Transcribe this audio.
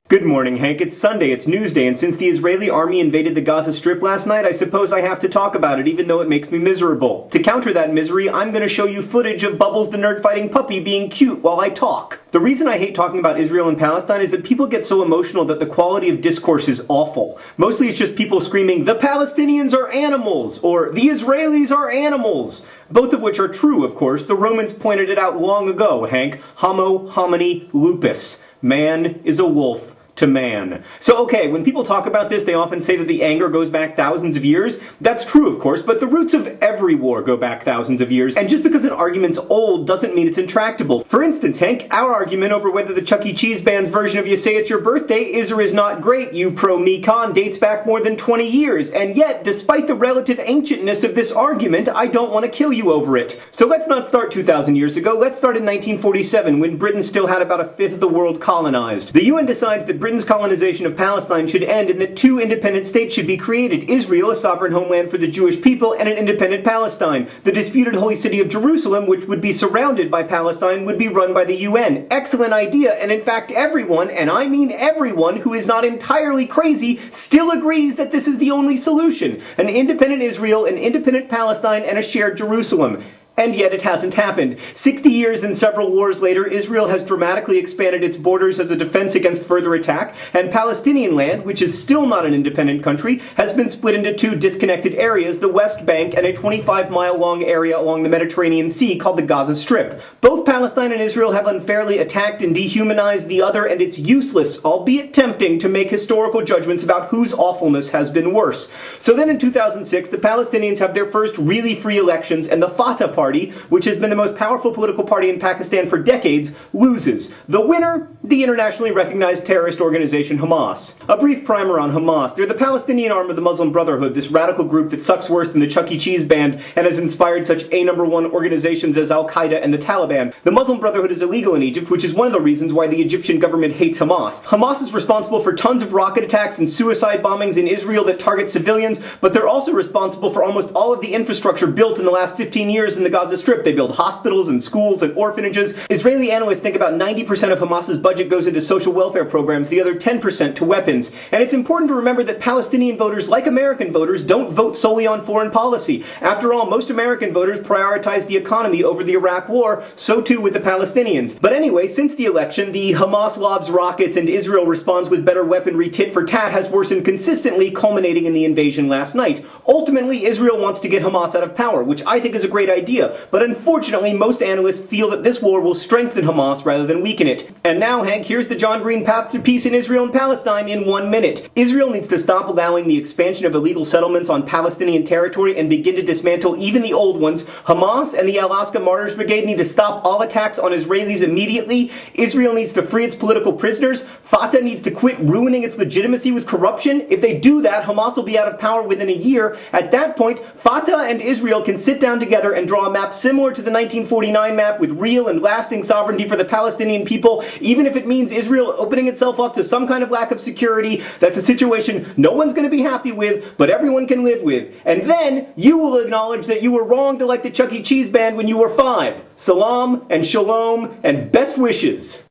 Good morning, Hank. It's Sunday, it's Newsday, and since the Israeli army invaded the Gaza Strip last night, I suppose I have to talk about it, even though it makes me miserable. To counter that misery, I'm going to show you footage of Bubbles the nerd-fighting puppy being cute while I talk. The reason I hate talking about Israel and Palestine is that people get so emotional that the quality of discourse is awful. Mostly it's just people screaming, "The Palestinians are animals!" or "The Israelis are animals!" Both of which are true, of course. The Romans pointed it out long ago, Hank. Homo homini lupus. Man is a wolf to man. So okay, when people talk about this, they often say that the anger goes back thousands of years. That's true, of course, but the roots of every war go back thousands of years, and just because an argument's old doesn't mean it's intractable. For instance, Hank, our argument over whether the Chuck E. Cheese band's version of You Say It's Your Birthday is or is not great, you pro-me con, dates back more than 20 years, and yet, despite the relative ancientness of this argument, I don't want to kill you over it. So let's not start 2,000 years ago, let's start in 1947, when Britain still had about a fifth of the world colonized. The UN decides that Britain's colonization of Palestine should end and that two independent states should be created, Israel, a sovereign homeland for the Jewish people, and an independent Palestine. The disputed holy city of Jerusalem, which would be surrounded by Palestine, would be run by the UN. Excellent idea, and in fact everyone, and I mean everyone, who is not entirely crazy, still agrees that this is the only solution. An independent Israel, an independent Palestine, and a shared Jerusalem. And yet it hasn't happened. 60 years and several wars later, Israel has dramatically expanded its borders as a defense against further attack, and Palestinian land, which is still not an independent country, has been split into two disconnected areas, the West Bank and a 25-mile-long area along the Mediterranean Sea called the Gaza Strip. Both Palestine and Israel have unfairly attacked and dehumanized the other, and it's useless, albeit tempting, to make historical judgments about whose awfulness has been worse. So then in 2006, the Palestinians have their first really free elections, and the Fatah Party, which has been the most powerful political party in Pakistan for decades, loses. The winner? The internationally recognized terrorist organization Hamas. A brief primer on Hamas. They're the Palestinian arm of the Muslim Brotherhood, this radical group that sucks worse than the Chuck E. Cheese band and has inspired such #1 organizations as Al-Qaeda and the Taliban. The Muslim Brotherhood is illegal in Egypt, which is one of the reasons why the Egyptian government hates Hamas. Hamas is responsible for tons of rocket attacks and suicide bombings in Israel that target civilians, but they're also responsible for almost all of the infrastructure built in the last 15 years in the Gaza Strip. They build hospitals and schools and orphanages. Israeli analysts think about 90% of Hamas's budget goes into social welfare programs, the other 10% to weapons. And it's important to remember that Palestinian voters, like American voters, don't vote solely on foreign policy. After all, most American voters prioritize the economy over the Iraq War, so too with the Palestinians. But anyway, since the election, the Hamas lobs rockets and Israel responds with better weaponry tit for tat has worsened consistently, culminating in the invasion last night. Ultimately, Israel wants to get Hamas out of power, which I think is a great idea. But unfortunately, most analysts feel that this war will strengthen Hamas rather than weaken it. And now, Hank, here's the John Green path to peace in Israel and Palestine in 1 minute. Israel needs to stop allowing the expansion of illegal settlements on Palestinian territory and begin to dismantle even the old ones. Hamas and the Alaska Martyrs Brigade need to stop all attacks on Israelis immediately. Israel needs to free its political prisoners. Fatah needs to quit ruining its legitimacy with corruption. If they do that, Hamas will be out of power within a year. At that point, Fatah and Israel can sit down together and draw a map similar to the 1949 map with real and lasting sovereignty for the Palestinian people, even if it means Israel opening itself up to some kind of lack of security. That's a situation no one's going to be happy with, but everyone can live with. And then you will acknowledge that you were wrong to like the Chuck E. Cheese band when you were 5. Salam and shalom and best wishes.